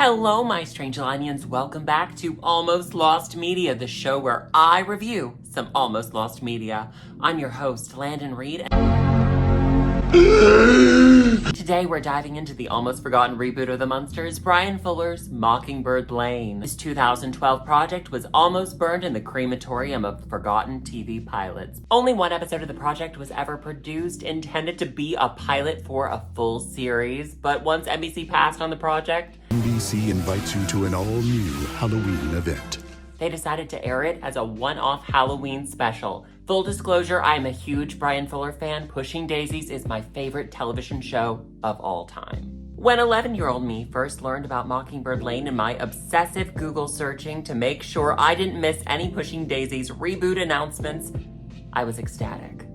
Hello, my strange onions. Welcome back to Almost Lost Media, the show where I review some almost lost media. I'm your host, Landon Reed. Today we're diving into the almost forgotten reboot of the Munsters, Bryan Fuller's Mockingbird Lane. This 2012 project was almost burned in the crematorium of forgotten TV pilots. Only one episode of the project was ever produced, intended to be a pilot for a full series, but once NBC passed on the project, NBC invites you to an all-new Halloween event. they decided to air it as a one-off Halloween special. Full disclosure, I'm a huge Bryan Fuller fan. Pushing Daisies is my favorite television show of all time. When 11-year-old me first learned about Mockingbird Lane in my obsessive Google searching to make sure I didn't miss any Pushing Daisies reboot announcements, I was ecstatic.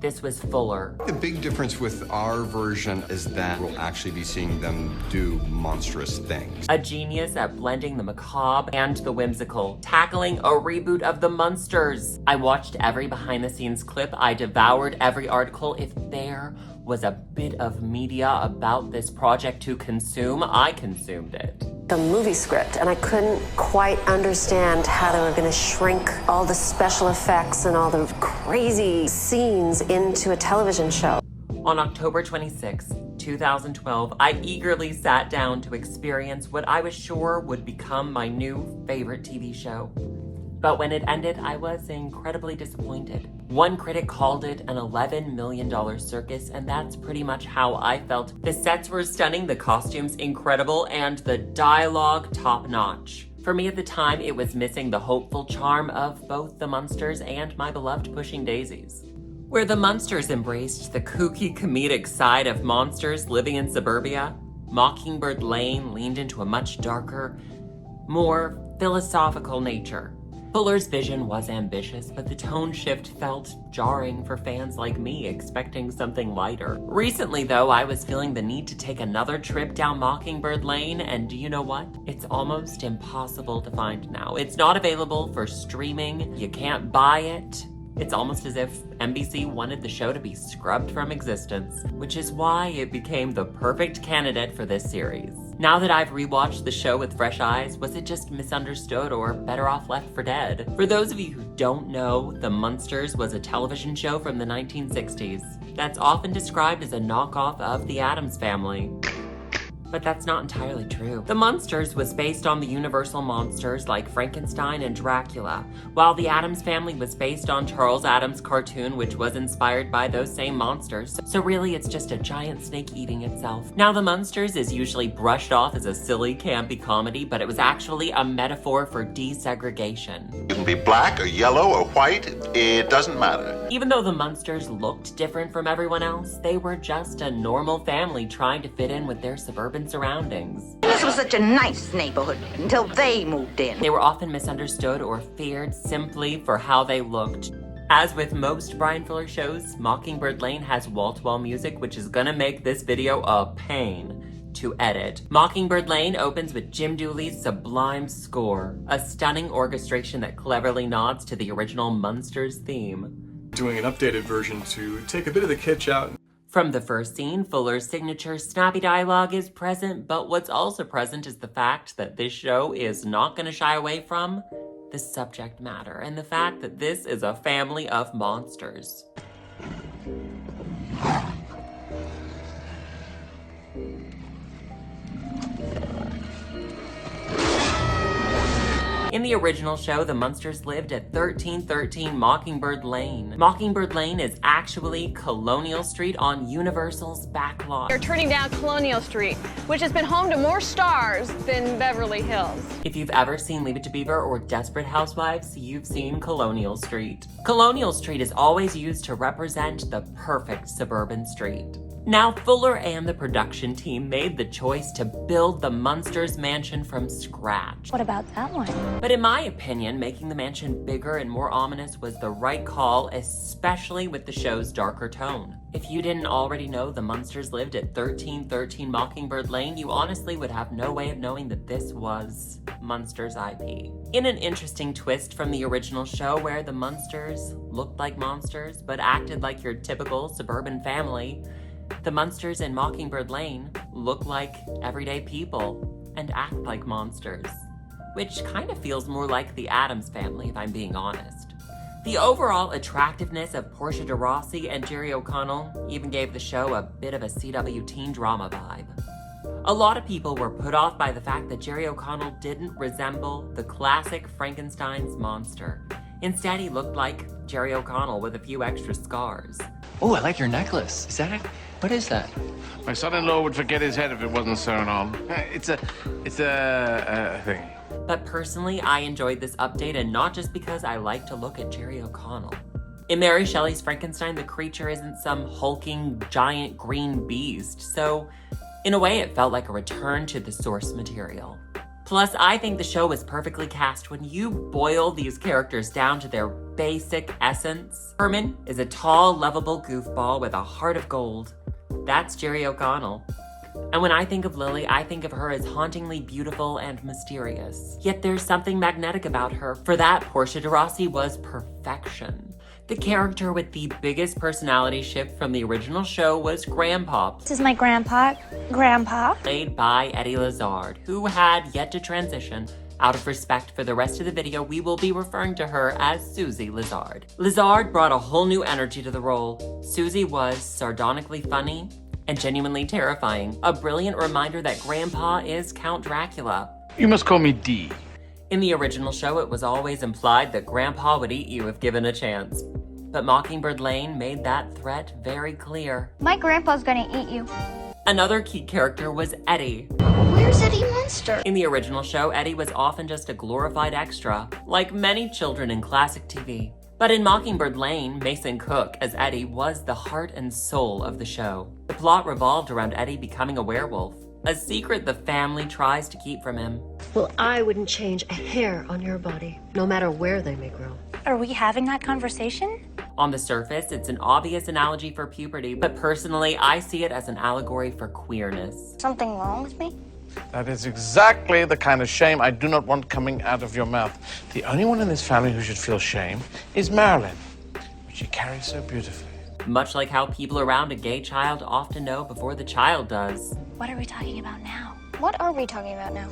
This was Fuller. The big difference with our version is that we'll actually be seeing them do monstrous things. A genius at blending the macabre and the whimsical, tackling a reboot of the Munsters. I watched every behind-the-scenes clip. I devoured every article. If there was a bit of media about this project to consume, I consumed it. The movie script, and I couldn't quite understand how they were going to shrink all the special effects and all the crazy scenes into a television show. On October 26, 2012, I eagerly sat down to experience what I was sure would become my new favorite TV show. But when it ended, I was incredibly disappointed. One critic called it an $11 million circus, and that's pretty much how I felt. The sets were stunning, the costumes incredible, and the dialogue top-notch. For me at the time, it was missing the hopeful charm of both the Munsters and my beloved Pushing Daisies. Where the Munsters embraced the kooky comedic side of monsters living in suburbia, Mockingbird Lane leaned into a much darker, more philosophical nature. Fuller's vision was ambitious, but the tone shift felt jarring for fans like me expecting something lighter. Recently, though, I was feeling the need to take another trip down Mockingbird Lane, and do you know what? It's almost impossible to find now. It's not available for streaming. You can't buy it. It's almost as if NBC wanted the show to be scrubbed from existence, which is why it became the perfect candidate for this series. Now that I've rewatched the show with fresh eyes, was it just misunderstood or better off left for dead? For those of you who don't know, The Munsters was a television show from the 1960s that's often described as a knockoff of The Addams Family. But that's not entirely true. The Munsters was based on the Universal monsters like Frankenstein and Dracula, while the Addams Family was based on Charles Addams' cartoon, which was inspired by those same monsters. So really, it's just a giant snake eating itself. Now, The Munsters is usually brushed off as a silly, campy comedy, but it was actually a metaphor for desegregation. You can be black or yellow or white, it doesn't matter. Even though the Munsters looked different from everyone else, they were just a normal family trying to fit in with their suburban surroundings. This was such a nice neighborhood until they moved in. They were often misunderstood or feared simply for how they looked. As with most Bryan Fuller shows, Mockingbird Lane has wall-to-wall music, which is gonna make this video a pain to edit. Mockingbird Lane opens with Jim Dooley's sublime score, a stunning orchestration that cleverly nods to the original Munsters theme. Doing an updated version to take a bit of the kitsch out. From the first scene, Fuller's signature snappy dialogue is present, but what's also present is the fact that this show is not going to shy away from the subject matter and the fact that this is a family of monsters. In the original show, the Munsters lived at 1313 Mockingbird Lane. Mockingbird Lane is actually Colonial Street on Universal's back lot. They're turning down Colonial Street, which has been home to more stars than Beverly Hills. If you've ever seen Leave It to Beaver or Desperate Housewives, you've seen Colonial Street. Colonial Street is always used to represent the perfect suburban street. Now, Fuller and the production team made the choice to build the Munsters mansion from scratch. What about that one? But in my opinion, making the mansion bigger and more ominous was the right call, especially with the show's darker tone. If you didn't already know the Munsters lived at 1313 Mockingbird Lane, you honestly would have no way of knowing that this was Munsters IP. In an interesting twist from the original show where the Munsters looked like monsters but acted like your typical suburban family, the Munsters in Mockingbird Lane look like everyday people. and act like monsters. Which kind of feels more like the Addams Family, if I'm being honest. The overall attractiveness of Portia de Rossi and Jerry O'Connell even gave the show a bit of a CW teen drama vibe. A lot of people were put off by the fact that Jerry O'Connell didn't resemble the classic Frankenstein's monster. Instead, he looked like Jerry O'Connell with a few extra scars. Oh, I like your necklace. Is that it? What is that? My son-in-law would forget his head if it wasn't sewn on. It's a thing. But personally, I enjoyed this update, and not just because I like to look at Jerry O'Connell. In Mary Shelley's Frankenstein, the creature isn't some hulking, giant green beast, so in a way it felt like a return to the source material. Plus, I think the show was perfectly cast when you boil these characters down to their basic essence. Herman is a tall, lovable goofball with a heart of gold. That's Jerry O'Connell. And when I think of Lily, I think of her as hauntingly beautiful and mysterious. Yet there's something magnetic about her. For that, Portia de Rossi was perfection. The character with the biggest personality shift from the original show was Grandpa. This is my grandpa. Played by Eddie Lazard, who had yet to transition. Out of respect for the rest of the video, we will be referring to her as Susie Lazard. Lazard brought a whole new energy to the role. Susie was sardonically funny and genuinely terrifying. A brilliant reminder that Grandpa is Count Dracula. You must call me D. In the original show, it was always implied that Grandpa would eat you if given a chance. But Mockingbird Lane made that threat very clear. My grandpa's gonna eat you. Another key character was Eddie. Where's Eddie Munster? In the original show, Eddie was often just a glorified extra, like many children in classic TV. But in Mockingbird Lane, Mason Cook as Eddie was the heart and soul of the show. The plot revolved around Eddie becoming a werewolf, a secret the family tries to keep from him. Well, I wouldn't change a hair on your body, no matter where they may grow. Are we having that conversation? On the surface, it's an obvious analogy for puberty, but personally, I see it as an allegory for queerness. Something wrong with me? That is exactly the kind of shame I do not want coming out of your mouth. The only one in this family who should feel shame is Marilyn, which she carries so beautifully. Much like how people around a gay child often know before the child does. What are we talking about now? What are we talking about now?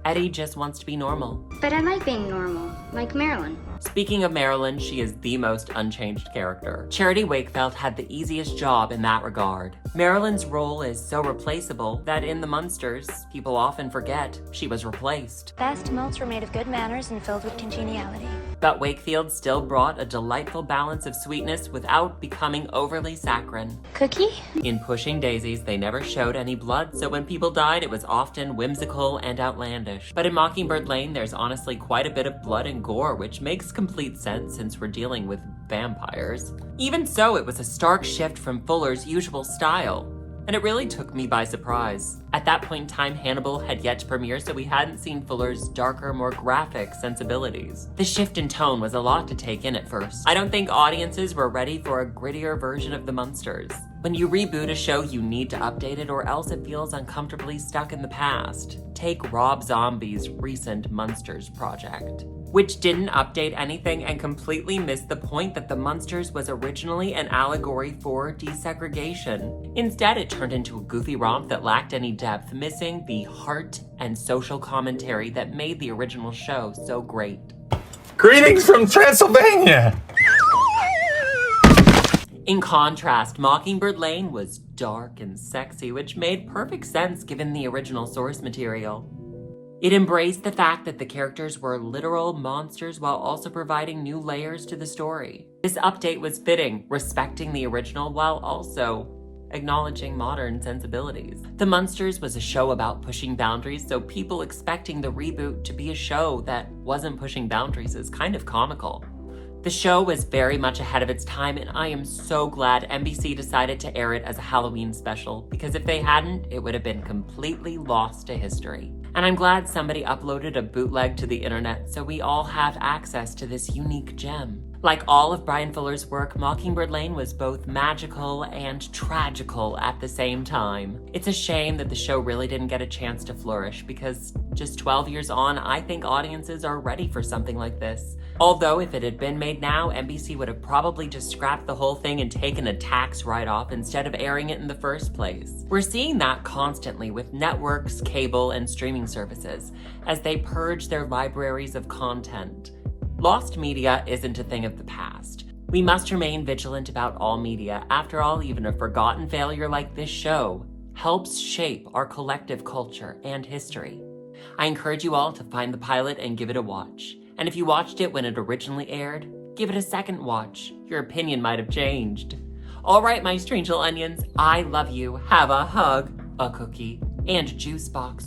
Eddie just wants to be normal. But I like being normal, like Marilyn. Speaking of Marilyn, she is the most unchanged character. Charity Wakefeld had the easiest job in that regard. Marilyn's role is so replaceable that in the Munsters, people often forget she was replaced. Best moats were made of good manners and filled with congeniality. But Wakefield still brought a delightful balance of sweetness without becoming overly saccharine. Cookie? In Pushing Daisies, they never showed any blood, so when people died, it was often whimsical and outlandish. But in Mockingbird Lane, there's honestly quite a bit of blood and gore, which makes complete sense since we're dealing with vampires. Even so, it was a stark shift from Fuller's usual style, and it really took me by surprise. At that point in time, Hannibal had yet to premiere, so we hadn't seen Fuller's darker, more graphic sensibilities. The shift in tone was a lot to take in at first. I don't think audiences were ready for a grittier version of the Munsters. When you reboot a show, you need to update it or else it feels uncomfortably stuck in the past. Take Rob Zombie's recent Munsters project, which didn't update anything and completely missed the point that the Munsters was originally an allegory for desegregation. Instead, it turned into a goofy romp that lacked any depth, missing the heart and social commentary that made the original show so great. Greetings from Transylvania! In contrast, Mockingbird Lane was dark and sexy, which made perfect sense given the original source material. It embraced the fact that the characters were literal monsters while also providing new layers to the story. This update was fitting, respecting the original while also acknowledging modern sensibilities. The Munsters was a show about pushing boundaries, so people expecting the reboot to be a show that wasn't pushing boundaries is kind of comical. The show was very much ahead of its time, and I am so glad NBC decided to air it as a Halloween special, because if they hadn't, it would have been completely lost to history. And I'm glad somebody uploaded a bootleg to the internet so we all have access to this unique gem. Like all of Bryan Fuller's work, Mockingbird Lane was both magical and tragical at the same time. It's a shame that the show really didn't get a chance to flourish, because just 12 years on, I think audiences are ready for something like this. Although if it had been made now, NBC would have probably just scrapped the whole thing and taken a tax write-off instead of airing it in the first place. We're seeing that constantly with networks, cable, and streaming services as they purge their libraries of content. Lost media isn't a thing of the past. We must remain vigilant about all media. After all, even a forgotten failure like this show helps shape our collective culture and history. I encourage you all to find the pilot and give it a watch. And if you watched it when it originally aired, give it a second watch. Your opinion might have changed. All right, my strange little onions, I love you. Have a hug, a cookie, and a juice box.